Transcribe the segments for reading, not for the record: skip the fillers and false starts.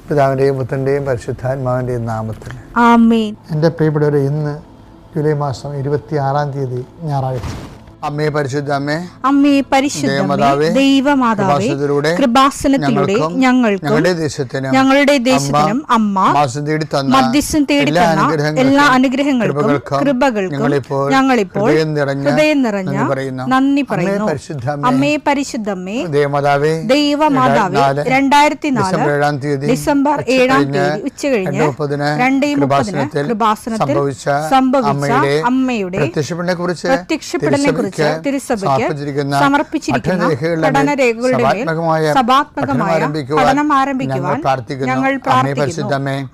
പിതാവിൻ്റെയും പുത്രൻ്റെയും പരിശുദ്ധാത്മാവിൻ്റെയും നാമത്തിൽ ആമേൻ. എൻ്റെ പ്രിയപ്പെട്ടവരെ, ഇന്ന് ജൂലൈ മാസം 26-ാം തീയതി ഞായറാഴ്ച. അമ്മേ പരിശുദ്ധ അമ്മേ, അമ്മേ പരിശുദ്ധമേ, ദൈവമാതാവേ, കൃപാസനത്തിലൂടെ ഞങ്ങൾക്കും ഞങ്ങളുടെ ദേശത്തിനും അമ്മ മധ്യസ്ഥം തേടി തന്ന എല്ലാ അനുഗ്രഹങ്ങൾക്കും കൃപകൾക്കും ഞങ്ങളിപ്പോൾ ഹൃദയം നിറഞ്ഞ നന്ദി പറയുന്നു. അമ്മേ പരിശുദ്ധമേ, ദൈവമാതാവേ, 2004 ഡിസംബർ 7-ാം തീയതി ഉച്ചകഴിഞ്ഞ് 2:30 കൃപാസനത്തിൽ സംഭവിച്ച അമ്മയുടെ പ്രത്യക്ഷപ്പെടലിനെ കുറിച്ച് തിരുസഭയ്ക്ക് സമർപ്പിച്ചിരിക്കുന്ന പഠനരേഖകളുടെ മേൽ സഭാത്മകമായ പഠനം ആരംഭിക്കുവാൻ ഞങ്ങൾ പ്രാർത്ഥിക്കുന്നു.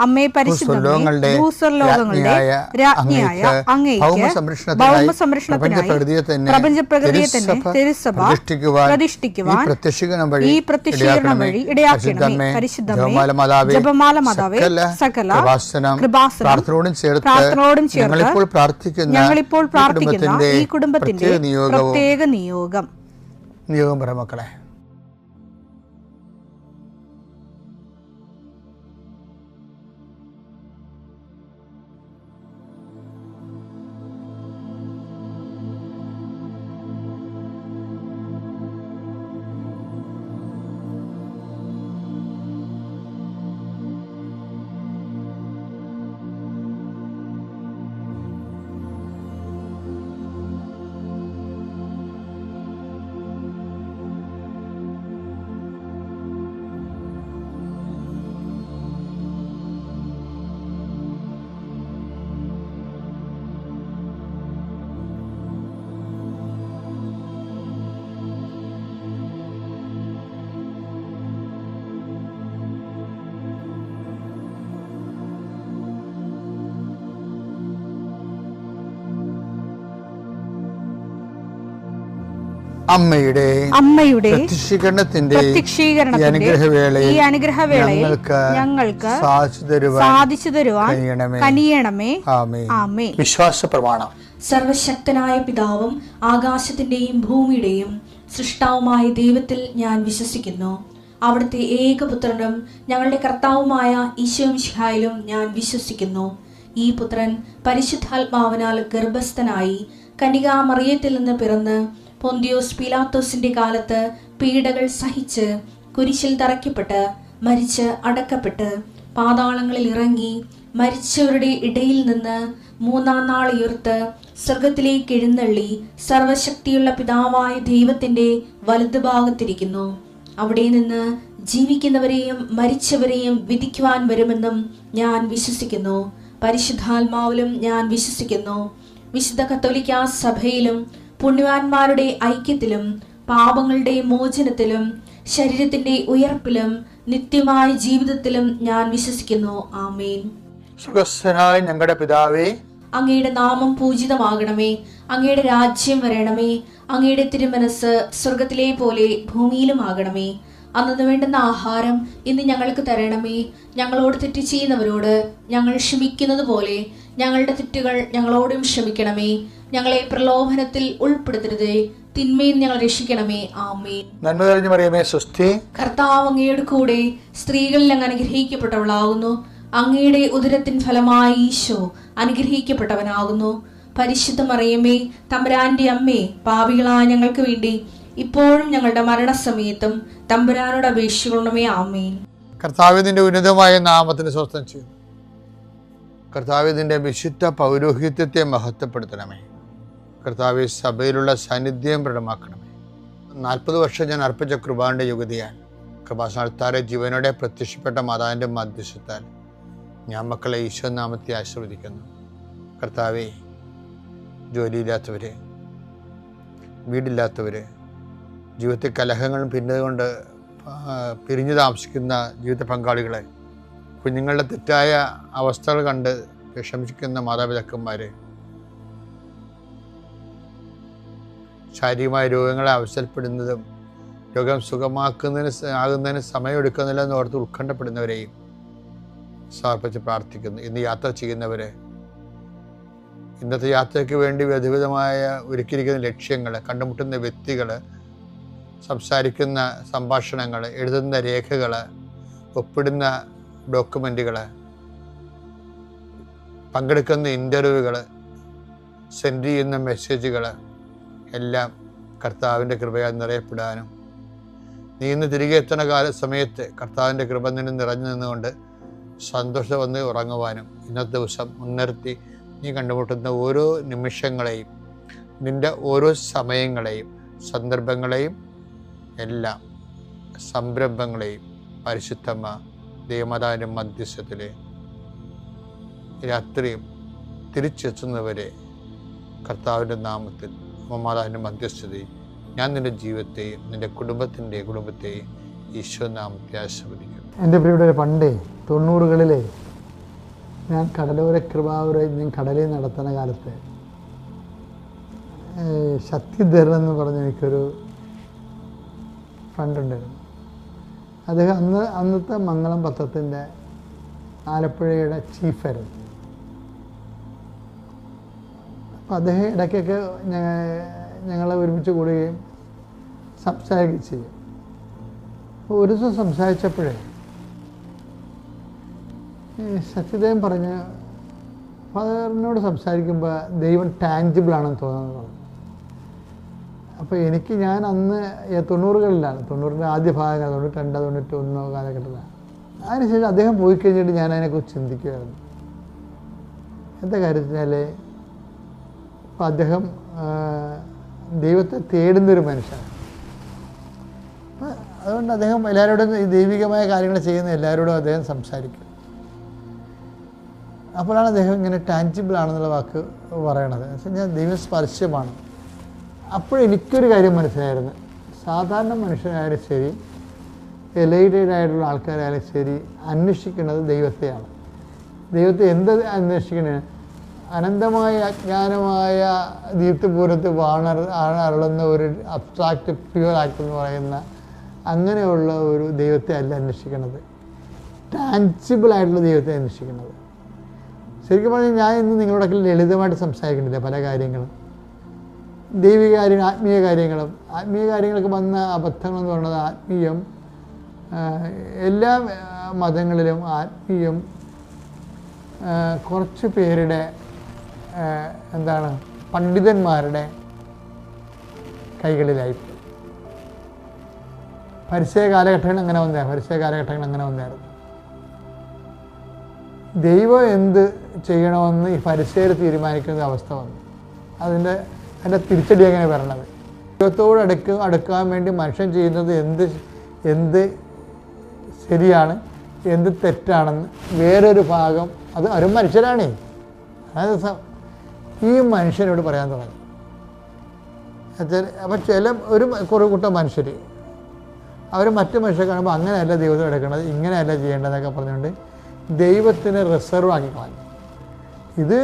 അമ്മേ പരിശുദ്ധമേ, ഭൂസ്വർലോകങ്ങളുടെ രാജ്ഞിയായ അങ്ങേയ്ക്ക് ഭൗമസംരക്ഷണത്തിനായി പ്രപഞ്ചപ്രകൃതിയെ തന്നെ തിരുസഭ പ്രതിഷ്ഠിക്കുവാൻ ഈ പ്രത്യക്ഷീകരണം വഴി ഇടയാക്കണമേ. പരിശുദ്ധമേ, ജപമാല മാതാവേ, സകല കൃപാസനം പ്രാർത്ഥനയോടും ചേർത്ത് ഞങ്ങളിപ്പോൾ പ്രാർത്ഥിക്കുന്ന ഈ കുടുംബത്തിന്റെ പ്രത്യേക നിയോഗം പറ മക്കളെ. അമ്മയുടെ പ്രത്യക്ഷീകരണത്തിന്റെ ഈ അനുഗ്രഹവേളയിൽ ഞങ്ങൾക്ക് സാധിച്ചു തരുവാൻ കനിയണമേ. ആമേൻ. വിശ്വാസ പ്രമാണം. സർവശക്തനായ പിതാവും ആകാശത്തിന്റെയും ഭൂമിയുടെയും സൃഷ്ടാവുമായ ദൈവത്തിൽ ഞാൻ വിശ്വസിക്കുന്നു. അവിടുത്തെ ഏകപുത്രനും ഞങ്ങളുടെ കർത്താവുമായ ഈശോമിശിഹായിലും ഞാൻ വിശ്വസിക്കുന്നു. ഈ പുത്രൻ പരിശുദ്ധാത്മാവിനാൽ ഗർഭസ്ഥനായി കന്യകാമറിയത്തിൽ നിന്ന് പിറന്ന് പൊന്തിയോസ് പീലാത്തോസിന്റെ കാലത്ത് പീഡകൾ സഹിച്ച് കുരിശിൽ തറയ്ക്കപ്പെട്ട് മരിച്ച് അടക്കപ്പെട്ട് പാതാളങ്ങളിൽ ഇറങ്ങി മരിച്ചവരുടെ ഇടയിൽ നിന്ന് 3-ാം നാൾ ഉയർത്ത് സ്വർഗത്തിലേക്ക് എഴുന്നള്ളി സർവശക്തിയുള്ള പിതാവായ ദൈവത്തിന്റെ വലതുഭാഗത്തിരിക്കുന്നു. അവിടെ നിന്ന് ജീവിക്കുന്നവരെയും മരിച്ചവരെയും വിധിക്കുവാൻ വരുമെന്നും ഞാൻ വിശ്വസിക്കുന്നു. പരിശുദ്ധാത്മാവിലും ഞാൻ വിശ്വസിക്കുന്നു. വിശുദ്ധ കത്തോലിക്കാ സഭയിലും പുണ്യവാന്മാരുടെ ഐക്യത്തിലും പാപങ്ങളുടെ മോചനത്തിലും ശരീരത്തിന്റെ ഉയർപ്പിലും നിത്യമായ ജീവിതത്തിലും ഞാൻ വിശ്വസിക്കുന്നു. ആമേൻ. സ്വർഗ്ഗസ്ഥനായ ഞങ്ങളുടെ പിതാവേ, അങ്ങയുടെ നാമം പൂജിതമാകണമേ. അങ്ങയുടെ രാജ്യം വരണമേ. അങ്ങയുടെ തിരുമനസ് സ്വർഗത്തിലെ പോലെ ഭൂമിയിലും ആകണമേ. അന്നു വേണ്ടുന്ന ആഹാരം ഇന്ന് ഞങ്ങൾക്ക് തരണമേ. ഞങ്ങളോട് തെറ്റ് ചെയ്യുന്നവരോട് ഞങ്ങൾ ക്ഷമിക്കുന്നത് പോലെ ഞങ്ങളുടെ തെറ്റുകൾ ഞങ്ങളോടും ക്ഷമിക്കണമേ. ഞങ്ങളെ പ്രലോഭനത്തിൽ ഉൾപ്പെടുത്തരുതേ, തിന്മയിൽ ഞങ്ങൾ രക്ഷിക്കണമേ. ആമേൻ. നന്മ നിറഞ്ഞ മറിയമേ, സ്വസ്തി. കർത്താവ് അങ്ങയുടെ കൂടെ സ്ത്രീകളിൽ അങ്ങ് അനുഗ്രഹിക്കപ്പെട്ടവളാകുന്നു. അങ്ങയുടെ ഉദരത്തിൻ ഫലമായി ഈശോ അനുഗ്രഹിക്കപ്പെട്ടവനാകുന്നു. പരിശുദ്ധ മറിയമേ, തമ്പുരാന്റെ അമ്മേ, പാപികളായ ഞങ്ങൾക്ക് വേണ്ടി ഇപ്പോഴും ഞങ്ങളുടെ മരണസമയത്തും തമ്പുരാനോട് അപേക്ഷിക്കണമേ. ആമേൻ. കർത്താവിന്റെ ഉന്നതമായ നാമത്തിന് സ്വസ്ഥം ചെയ്യുന്നു. കർത്താവിന്റെ വിശുദ്ധ പൗരോഹിത്യത്തെ മഹത്വപ്പെടുത്തണമേ. കർത്താവ് സഭയിലുള്ള സാന്നിധ്യം പ്രകടമാക്കണമേ. 40 വർഷം ഞാൻ അർപ്പിച്ച കൃപാന്റെ യുഗതിയാൽ കൃപാസനത്താറെ ജീവനോടെ പ്രത്യക്ഷപ്പെട്ട മാതാവിന്റെ മധ്യസ്ഥത്താൽ ഞാൻ മക്കളെ ഈശോ നാമത്തെ ആശീർവദിക്കുന്നു. കർത്താവെ, ജോലിയില്ലാത്തവര്, വീടില്ലാത്തവര്, ജീവിതത്തിൽ കലഹങ്ങളും പിന്നതുകൊണ്ട് പിരിഞ്ഞു താമസിക്കുന്ന ജീവിത പങ്കാളികളെ, കുഞ്ഞുങ്ങളുടെ തെറ്റായ അവസ്ഥകൾ കണ്ട് വിഷമിക്കുന്ന മാതാപിതാക്കന്മാരെ, ശാരീരികമായ രോഗങ്ങളെ അവസരപ്പെടുന്നതും രോഗം ആകുന്നതിന് സമയമെടുക്കുന്നില്ല എന്ന് ഓർത്ത് ഉത്കണ്ഠപ്പെടുന്നവരെയും സമർപ്പിച്ച് പ്രാർത്ഥിക്കുന്നു. ഇന്ന് യാത്ര ചെയ്യുന്നവരെ, ഇന്നത്തെ യാത്രയ്ക്ക് വേണ്ടി വിവിധമായ ഒരുക്കിയിരിക്കുന്ന ലക്ഷ്യങ്ങൾ, കണ്ടുമുട്ടുന്ന വ്യക്തികൾ, സംസാരിക്കുന്ന സംഭാഷണങ്ങൾ, എഴുതുന്ന രേഖകൾ, ഒപ്പിടുന്ന ഡോക്യുമെൻറ്റുകൾ, പങ്കെടുക്കുന്ന ഇൻ്റർവ്യൂകൾ, സെൻഡ് ചെയ്യുന്ന മെസ്സേജുകൾ എല്ലാം കർത്താവിൻ്റെ കൃപയാൽ നിറയപ്പെടാനും, നീ ഇന്ന് തിരികെ എത്തുന്ന സമയത്ത് കർത്താവിൻ്റെ കൃപ നിന്നെ നിറഞ്ഞു നിന്നുകൊണ്ട് സന്തോഷം വന്ന് ഉറങ്ങുവാനും, ഇന്നത്തെ ദിവസം മുൻനിർത്തി നീ കണ്ടുമുട്ടുന്ന ഓരോ നിമിഷങ്ങളെയും, നിൻ്റെ ഓരോ സമയങ്ങളെയും, സന്ദർഭങ്ങളെയും, എല്ലാം സംരംഭങ്ങളെയും പരിശുദ്ധമ്മ ദൈവമാതാവിൻ്റെ മധ്യസ്ഥത്തിൽ രാത്രിയും തിരിച്ചെത്തുന്നവരെ കർത്താവിൻ്റെ നാമത്തിൽ മാതാവിൻ്റെ മധ്യസ്ഥതയും ഞാൻ നിൻ്റെ ജീവിതത്തെയും നിൻ്റെ കുടുംബത്തെയും ഈശോ നാമത്തെ ആശീർവദിക്കുന്നു. എൻ്റെ പ്രിയപ്പെട്ടവരെ, പണ്ടേ 90കളിലെ ഞാൻ കടലോര കൃപാവരെ ഞാൻ കടലിൽ നടത്തുന്ന കാലത്ത് ശക്തിധരൻ എന്ന് പറഞ്ഞ എനിക്കൊരു ഫ്രണ്ടുണ്ടായിരുന്നു. അദ്ദേഹം അന്നത്തെ മംഗളം പത്രത്തിൻ്റെ ആലപ്പുഴയുടെ ചീഫായിരുന്നു. അപ്പോൾ അദ്ദേഹം ഇടയ്ക്കൊക്കെ ഞങ്ങളെ ഒരുമിച്ച് കൂടുകയും സംസാരിക്കുകയും ചെയ്യും. അപ്പോൾ ഒരു ദിവസം സംസാരിച്ചപ്പോഴേ സത്യദേവൻ പറഞ്ഞ് ഫാദറിനോട് സംസാരിക്കുമ്പോൾ ദൈവം ടാഞ്ചിബിൾ ആണെന്ന് തോന്നുന്നത് പറഞ്ഞു. അപ്പോൾ ഞാൻ അന്ന് 90കളിലാണ്, 90ൻ്റെ ആദ്യ ഭാഗങ്ങൾ, 92, 91 കാലഘട്ടത്തിലാണ്. അതിനുശേഷം അദ്ദേഹം പോയി കഴിഞ്ഞിട്ട് ഞാൻ അതിനെക്കുറിച്ച് ചിന്തിക്കുമായിരുന്നു. എന്താ കാര്യത്തിനാൽ അപ്പോൾ അദ്ദേഹം ദൈവത്തെ തേടുന്നൊരു മനുഷ്യനാണ്. അപ്പം അതുകൊണ്ട് അദ്ദേഹം എല്ലാവരോടും ഈ ദൈവികമായ കാര്യങ്ങൾ ചെയ്യുന്ന എല്ലാവരോടും അദ്ദേഹം സംസാരിക്കും. അപ്പോഴാണ് അദ്ദേഹം ഇങ്ങനെ ടാഞ്ചിബിൾ ആണെന്നുള്ള വാക്ക് പറയണത്. എന്ന് വെച്ചാൽ ദൈവം സ്പർശ്യമാണ്. അപ്പോഴെനിക്കൊരു കാര്യം മനസ്സിലായിരുന്നു, സാധാരണ മനുഷ്യരായാലും ശരി, എലൈറ്റഡ് ആയിട്ടുള്ള ആൾക്കാരായാലും ശരി, അന്വേഷിക്കുന്നത് ദൈവത്തെയാണ്. ദൈവത്തെ എന്ത് അന്വേഷിക്കണേ? അനന്തമായ അജ്ഞാനമായ ദീപ്തിപൂരത്ത് അരുളുന്ന ഒരു അബ്സ്ട്രാക്റ്റ് പ്യുവർ ആക്ട് എന്ന് പറയുന്ന അങ്ങനെയുള്ള ഒരു ദൈവത്തെ അല്ല അന്വേഷിക്കുന്നത്, ടാഞ്ചിബിൾ ആയിട്ടുള്ള ദൈവത്തെ അന്വേഷിക്കുന്നത്. ശരിക്കും പറഞ്ഞാൽ ഞാൻ ഇന്ന് നിങ്ങളോടൊക്കെ ലളിതമായിട്ട് സംസാരിക്കുന്നില്ല പല കാര്യങ്ങളും, ദൈവിക കാര്യങ്ങൾ, ആത്മീയ കാര്യങ്ങളും. ആത്മീയ കാര്യങ്ങൾക്ക് വന്ന അബദ്ധങ്ങളെന്ന് പറയുന്നത്, ആത്മീയം എല്ലാ മതങ്ങളിലും ആത്മീയം കുറച്ച് പേരുടെ പണ്ഡിതന്മാരുടെ കൈകളിലായിപ്പോയി. പരിസര കാലഘട്ടങ്ങൾ അങ്ങനെ വന്നായിരുന്നു. ദൈവം എന്ത് ചെയ്യണമെന്ന് ഈ പരിസര തീരുമാനിക്കുന്ന അവസ്ഥ വന്നു. അതിൻ്റെ തിരിച്ചടി അങ്ങനെ വരണത്, ദൈവത്തോട് അടുക്കാൻ വേണ്ടി മനുഷ്യൻ ചെയ്യുന്നത് എന്ത് ശരിയാണ്, എന്ത് തെറ്റാണെന്ന് വേറൊരു ഭാഗം, അത് ഒരു മനുഷ്യരാണേ, അതായത് ഈ മനുഷ്യനോട് പറയാൻ തുടങ്ങി. അപ്പം ഒരു കൂട്ടം മനുഷ്യർ അവർ മറ്റു മനുഷ്യരെ കാണുമ്പോൾ അങ്ങനെയല്ല ദൈവത്തോട് എടുക്കേണ്ടത്, ഇങ്ങനെയല്ല ചെയ്യേണ്ടതെന്നൊക്കെ പറഞ്ഞുകൊണ്ട് ദൈവത്തിനെ റിസർവ് ആക്കി കളഞ്ഞു. ഇത്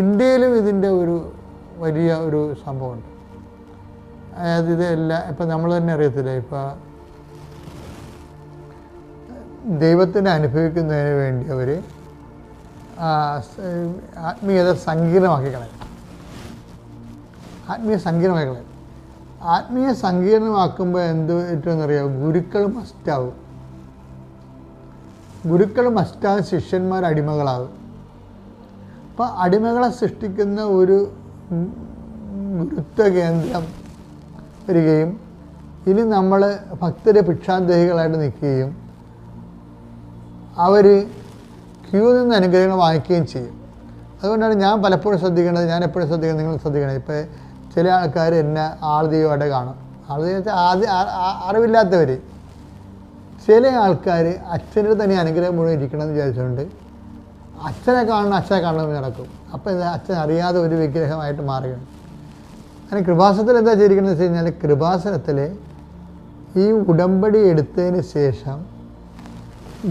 ഇന്ത്യയിലും ഇതിൻ്റെ ഒരു വലിയ ഒരു സംഭവമുണ്ട്. അതായത് ഇതെല്ലാം ഇപ്പം നമ്മൾ തന്നെ അറിയത്തില്ല, ഇപ്പം ദൈവത്തിനെ അനുഭവിക്കുന്നതിന് വേണ്ടി അവർ ആത്മീയത സങ്കീർണമാക്കി കളയും. ആത്മീയ സങ്കീർണമാക്കുമ്പോൾ എന്ത് പറ്റുമെന്നറിയാം? ഗുരുക്കൾ മസ്റ്റാവും, ശിഷ്യന്മാർ അടിമകളാകും. അപ്പോൾ അടിമകളെ സൃഷ്ടിക്കുന്ന ഒരു ഗുരുത്വ കേന്ദ്രം വരികയും ഇനി നമ്മൾ ഭക്തരെ ഭിക്ഷാന്തഹികളായിട്ട് നിൽക്കുകയും അവർ ക്യൂ നിന്ന് അനുഗ്രഹങ്ങൾ വാങ്ങിക്കുകയും ചെയ്യും. അതുകൊണ്ടാണ് ഞാൻ പലപ്പോഴും ശ്രദ്ധിക്കേണ്ടത്, ഞാൻ എപ്പോഴും ശ്രദ്ധിക്കുന്നത്, നിങ്ങൾ ശ്രദ്ധിക്കണം. ഇപ്പോൾ ചില ആൾക്കാർ എന്നെ ആൾദൈവമായിട്ട് കാണും. ആൾദൈവം വെച്ചാൽ അറിവില്ലാത്തവർ. ചില ആൾക്കാർ അച്ഛൻ്റെ തന്നെ അനുഗ്രഹം മുഴുവൻ ഇരിക്കണമെന്ന് വിചാരിച്ചുകൊണ്ട് അച്ഛനെ കാണണമെന്ന് നടക്കും. അപ്പോൾ അച്ഛൻ അറിയാതെ ഒരു വിഗ്രഹമായിട്ട് മാറുകയാണ്. അങ്ങനെ കൃപാസനത്തിൽ എന്താ ചെയ്തിരിക്കുന്നത് വെച്ച് കഴിഞ്ഞാൽ, കൃപാസനത്തിൽ ഈ ഉടമ്പടി എടുത്തതിന് ശേഷം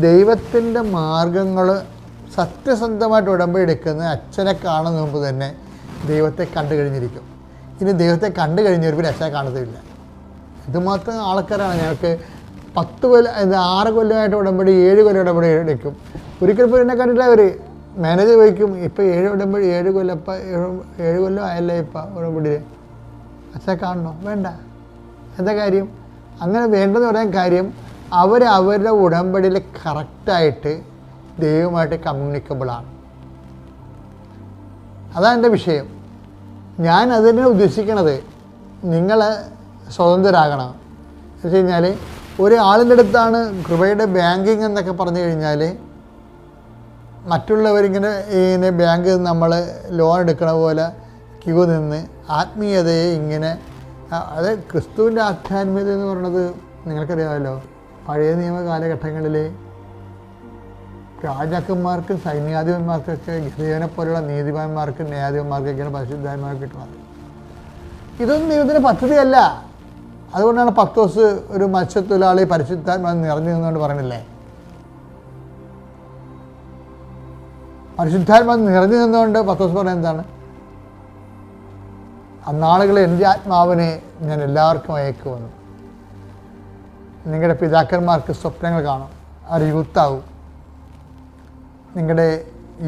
ദൈവത്തിൻ്റെ മാർഗങ്ങൾ സത്യസന്ധമായിട്ട് ഉടമ്പടി എടുക്കുന്ന അച്ഛനെ കാണുന്ന മുമ്പ് തന്നെ ദൈവത്തെ കണ്ടു കഴിഞ്ഞിരിക്കും. ഇനി ദൈവത്തെ കണ്ടു കഴിഞ്ഞവർ പിന്നെ അച്ഛനെ കാണത്തില്ല. ഇതുമാത്രം ആൾക്കാരാണ്. ഞങ്ങൾക്ക് 6 കൊല്ലമായിട്ട് ഉടമ്പടി, 7 കൊല്ലം ഉടമ്പടി എടുക്കും. ഒരിക്കൽ പോലും എന്നെ കണ്ടില്ല. അവർ മാനേജർ വഹിക്കും, ഇപ്പം 7 കൊല്ലം ആയല്ലേ ഇപ്പം ഉടമ്പടി, അച്ഛനെ കാണണോ? വേണ്ട. എന്താ കാര്യം? അങ്ങനെ വേണ്ടെന്ന് പറയാൻ കാര്യം, അവരുടെ ഉടമ്പടിയിൽ കറക്റ്റായിട്ട് ദൈവമായിട്ട് കമ്മ്യൂണിക്കബിളാണ്. അതാണ് എൻ്റെ വിഷയം. ഞാൻ അതിനെ ഉദ്ദേശിക്കണത് നിങ്ങൾ സ്വതന്ത്രരാകണം. എന്ന് വെച്ച് കഴിഞ്ഞാൽ ഒരാളിൻ്റെ അടുത്താണ് കൃപയുടെ ബാങ്കിങ് എന്നൊക്കെ പറഞ്ഞു കഴിഞ്ഞാൽ മറ്റുള്ളവരിങ്ങനെ ബാങ്കിൽ നമ്മൾ ലോൺ എടുക്കണ പോലെ ക്യൂ നിന്ന് ആത്മീയതയെ ഇങ്ങനെ, അത് ക്രിസ്തുവിൻ്റെ ആധ്യാത്മികത എന്ന് പറയുന്നത് നിങ്ങൾക്കറിയാമല്ലോ. പഴയ നിയമ കാലഘട്ടങ്ങളിൽ രാജാക്കന്മാർക്കും സൈന്യാധിപന്മാർക്കൊക്കെ ഗിദെയോനെ പോലുള്ള നീതിമാന്മാർക്കും ന്യായാധിപന്മാർക്കൊക്കെയാണ് പരിശുദ്ധാത്മാവ് കിട്ടുന്നത്. ഇതൊന്നും ദൈവത്തിന് പദ്ധതിയല്ല. അതുകൊണ്ടാണ് പത്രോസ് ഒരു മത്സ്യത്തൊഴിലാളി പരിശുദ്ധാത്മാവ് നിറഞ്ഞു നിന്നുകൊണ്ട് പറയണില്ലേ, പരിശുദ്ധാത്മാവ് നിറഞ്ഞു നിന്നുകൊണ്ട് പത്രോസ് പറയുന്നത് എന്താണ്? അന്നാളുകളിൽ എൻ്റെ ആത്മാവിനെ ഞാൻ എല്ലാവർക്കും അയക്കുമെന്ന്. നിങ്ങളുടെ പിതാക്കന്മാർക്ക് സ്വപ്നങ്ങൾ കാണും, അവർ യൂത്താവും. നിങ്ങളുടെ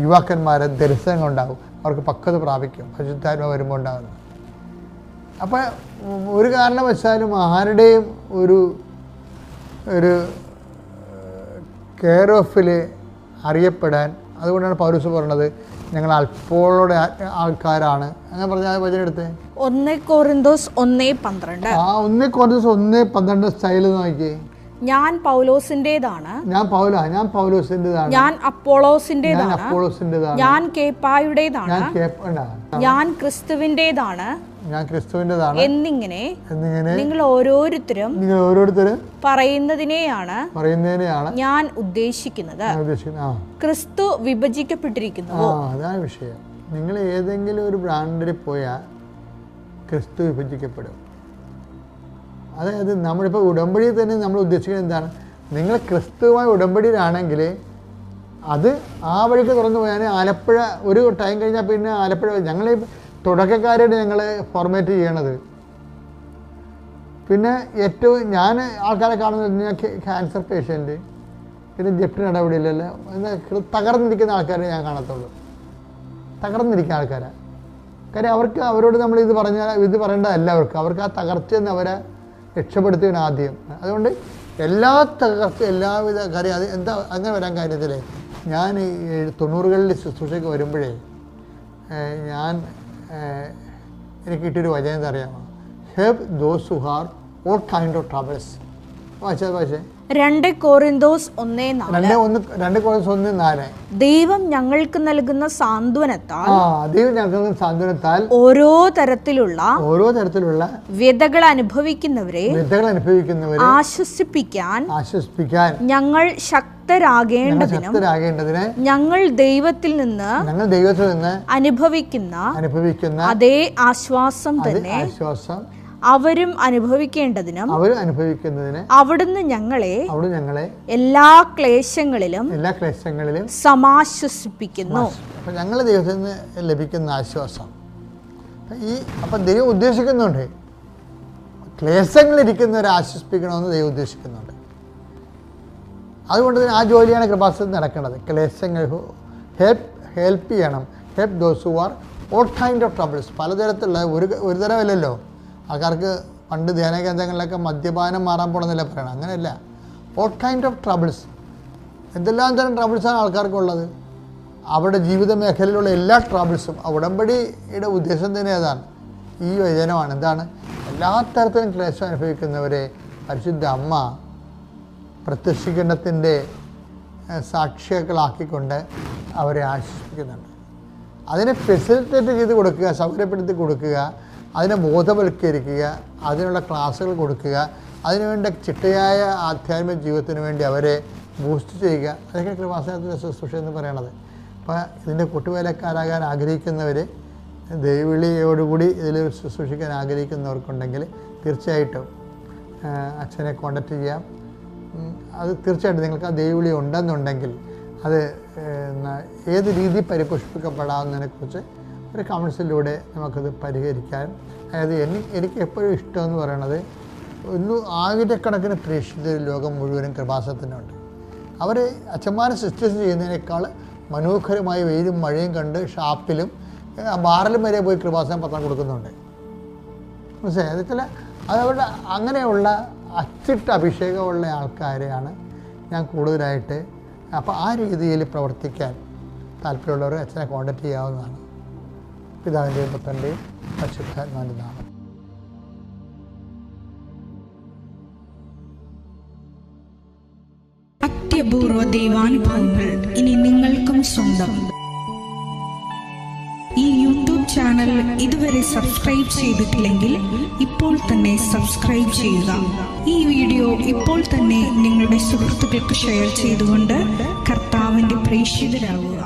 യുവാക്കന്മാരെ ദർശനങ്ങളുണ്ടാകും, അവർക്ക് പക്വത പ്രാപിക്കും, പരിശുദ്ധാത്മാവ് വരുമ്പോൾ ഉണ്ടാകുന്നത്. അപ്പോൾ ഒരു കാരണവശാലും ആരുടെയും ഒരു കെയർ ഓഫിൽ അറിയപ്പെടാൻ, അതുകൊണ്ടാണ് പൗലോസ് പറയുന്നത് ഞങ്ങൾ അല്പോളുടെ ആൾക്കാരാണ്. അങ്ങനെ പറഞ്ഞാൽ വചനം എടുത്തേ 1 കൊരിന്തോസ് 1:12. ആ 1 കൊരിന്തോസ് 1:12 സ്റ്റൈൽ നോക്കിയേ. ഞാൻ പൗലോസിന്റേതാണ്, ഞാൻ പൗലോസിന്റേതാണ്, ഞാൻ അപ്പോളോസിന്റേതാണ്, ഞാൻ കേപ്പായുടേതാണ്, ഞാൻ ക്രിസ്തുവിന്റേതാണ് എന്നിങ്ങനെ നിങ്ങൾ ഓരോരുത്തരും പറയുന്നതിനെയാണ് ഞാൻ ഉദ്ദേശിക്കുന്നത്. ക്രിസ്തു വിഭജിക്കപ്പെട്ടിരിക്കുന്നു. അതാണ് വിഷയം. നിങ്ങൾ ഏതെങ്കിലും ഒരു ബ്രാൻഡിൽ പോയാൽ ക്രിസ്തു വിഭജിക്കപ്പെടും. അതായത് നമ്മളിപ്പോൾ ഉടമ്പടിയിൽ തന്നെ നമ്മൾ ഉദ്ദേശിക്കുന്നത് എന്താണ്? നിങ്ങൾ ക്രിസ്തുവുമായി ഉടമ്പടിയിലാണെങ്കിൽ അത് ആ വഴിക്ക് തുറന്നു പോയാൽ ആലപ്പുഴ ഒരു ടൈം കഴിഞ്ഞാൽ പിന്നെ ആലപ്പുഴ ഞങ്ങൾ തുടക്കക്കാരായിട്ട് ഞങ്ങൾ ഫോർമാറ്റ് ചെയ്യണത്. പിന്നെ ഏറ്റവും ഞാൻ ആൾക്കാരെ കാണുന്നത് ക്യാൻസർ പേഷ്യൻറ്റ്, പിന്നെ ജപ്തി നടപടിയിലല്ല, തകർന്നിരിക്കുന്ന ആൾക്കാരെ ഞാൻ കാണത്തുള്ളൂ. തകർന്നിരിക്കുന്ന ആൾക്കാരെ. കാര്യം അവരോട് നമ്മൾ ഇത് പറയേണ്ടതല്ല. അവർക്ക് ആ തകർച്ചയെന്ന് അവരെ രക്ഷപ്പെടുത്തുകയാണ് ആദ്യം. അതുകൊണ്ട് എല്ലാ എല്ലാവിധ കാര്യം അത് എന്താ അങ്ങനെ വരാൻ കാര്യത്തില്ലേ, ഞാൻ 90കളിൽ ശുശ്രൂഷയ്ക്ക് വരുമ്പോഴേ എനിക്ക് കിട്ടിയൊരു വചനം എന്താ അറിയാമോ? Help those who are all kind of troubles. വായിച്ചേ 2 കൊരിന്തോസ് 1:4. ദൈവം ഞങ്ങൾക്ക് നൽകുന്ന സാന്ത്വനത്താൽ ഓരോ തരത്തിലുള്ള വ്യതകൾ അനുഭവിക്കുന്നവരെ ആശ്വസിപ്പിക്കാൻ ഞങ്ങൾ ശക്തരാകേണ്ടതിന് ഞങ്ങൾ ദൈവത്തിൽ നിന്ന് അനുഭവിക്കുന്ന അതേ ആശ്വാസം തന്നെ അവരും അനുഭവിക്കേണ്ടതിനും അവിടുന്ന് ഞങ്ങളെ എല്ലാ ക്ലേശങ്ങളിലും സമാശ്വസിപ്പിക്കുന്നു. അപ്പം ഞങ്ങൾ ദൈവത്തിൽ നിന്ന് ലഭിക്കുന്ന ആശ്വാസം അപ്പം ദൈവം ഉദ്ദേശിക്കുന്നുണ്ട്. ക്ലേശങ്ങളിരിക്കുന്നവരെ ആശ്വസിപ്പിക്കണമെന്ന് ദൈവം ഉദ്ദേശിക്കുന്നുണ്ട്. അതുകൊണ്ട് തന്നെ ആ ജോലിയാണ് കൃപാസനത്തിൽ നടക്കുന്നത്. ക്ലേശങ്ങൾ ഹെൽപ്പ് ചെയ്യണം. Help those who are all kind of troubles. പലതരത്തിലുള്ള ഒരു തരമല്ലല്ലോ. ആൾക്കാർക്ക് പണ്ട് ധ്യാന കേന്ദ്രങ്ങളിലൊക്കെ മദ്യപാനം മാറാൻ പോകണമെന്നല്ല പറയണം. അങ്ങനെയല്ല, ഓൾ കൈൻഡ് ഓഫ് ട്രബിൾസ്. എന്തെല്ലാം തരം ട്രബിൾസാണ് ആൾക്കാർക്കുള്ളത്. അവരുടെ ജീവിത മേഖലയിലുള്ള എല്ലാ ട്രബിൾസും. ഉടമ്പടിയുടെ ഉദ്ദേശം തന്നെ അതാണ്. ഈ വചനമാണ്. എന്താണ്? എല്ലാ തരത്തിലും ക്ലേശം അനുഭവിക്കുന്നവരെ പരിശുദ്ധ അമ്മ പ്രത്യക്ഷീകരണത്തിൻ്റെ സാക്ഷികളാക്കിക്കൊണ്ട് അവരെ ആശ്വസിപ്പിക്കുന്നുണ്ട്. അതിനെ ഫെസിലിറ്റേറ്റ് ചെയ്ത് കൊടുക്കുക, സൗകര്യപ്പെടുത്തി കൊടുക്കുക, അതിനെ ബോധവൽക്കരിക്കുക, അതിനുള്ള ക്ലാസ്സുകൾ കൊടുക്കുക, അതിനുവേണ്ട ചിട്ടയായ ആധ്യാത്മിക ജീവിതത്തിന് വേണ്ടി അവരെ ബൂസ്റ്റ് ചെയ്യുക. അതൊക്കെ കൃപാസനത്തിൻ്റെ ശുശ്രൂഷ എന്ന് പറയണത്. അപ്പോൾ ഇതിൻ്റെ കൂട്ടുവേലക്കാരാകാൻ ആഗ്രഹിക്കുന്നവർ, ദൈവവിളിയോടുകൂടി ഇതിൽ ശുശ്രൂഷിക്കാൻ ആഗ്രഹിക്കുന്നവർക്കുണ്ടെങ്കിൽ തീർച്ചയായിട്ടും അച്ഛനെ കോൺടാക്റ്റ് ചെയ്യാം. അത് തീർച്ചയായിട്ടും നിങ്ങൾക്ക് ആ ദൈവവിളി ഉണ്ടെന്നുണ്ടെങ്കിൽ അത് ഏത് രീതി പരിപോഷിപ്പിക്കപ്പെടാവുന്നതിനെക്കുറിച്ച് ഒരു കൗൺസിലൂടെ നമുക്കത് പരിഹരിക്കാൻ. അതായത് എനിക്ക് എപ്പോഴും ഇഷ്ടമെന്ന് പറയണത്, ആയിരക്കണക്കിന് പ്രേക്ഷിത ലോകം മുഴുവനും കൃപാസനത്തിനുണ്ട്. അവർ അച്ഛന്മാരെ സൃഷ്ടിച്ച് ചെയ്യുന്നതിനേക്കാൾ മനോഹരമായി വെയിലും മഴയും കണ്ട് ഷാപ്പിലും ബാറിലും വരെ പോയി കൃപാസനം പത്രം കൊടുക്കുന്നുണ്ട്. മനസ്സിലായി? അതെച്ചാൽ അതവരുടെ അങ്ങനെയുള്ള അച്ചിട്ട് അഭിഷേകമുള്ള ആൾക്കാരെയാണ് ഞാൻ കൂടുതലായിട്ട്. അപ്പോൾ ആ രീതിയിൽ പ്രവർത്തിക്കാൻ താല്പര്യമുള്ളവർ അച്ഛനെ കോൺടാക്റ്റ് ചെയ്യാവുന്നതാണ്. പിതാവിൻ്റെയും പുത്രൻ്റെയും പരിശുദ്ധാത്മാവിൻ്റെ നാമം. അത്യപൂർവ ദൈവാനുഭവങ്ങൾ ഇനി നിങ്ങൾക്കും സ്വന്തം. ഈ യൂട്യൂബ് ചാനൽ ഇതുവരെ സബ്സ്ക്രൈബ് ചെയ്തിട്ടില്ലെങ്കിൽ ഇപ്പോൾ തന്നെ സബ്സ്ക്രൈബ് ചെയ്യുക. ഈ വീഡിയോ ഇപ്പോൾ തന്നെ നിങ്ങളുടെ സുഹൃത്തുക്കൾക്ക് ഷെയർ ചെയ്തുകൊണ്ട് കർത്താവിൻ്റെ പ്രേക്ഷിതരാകുക.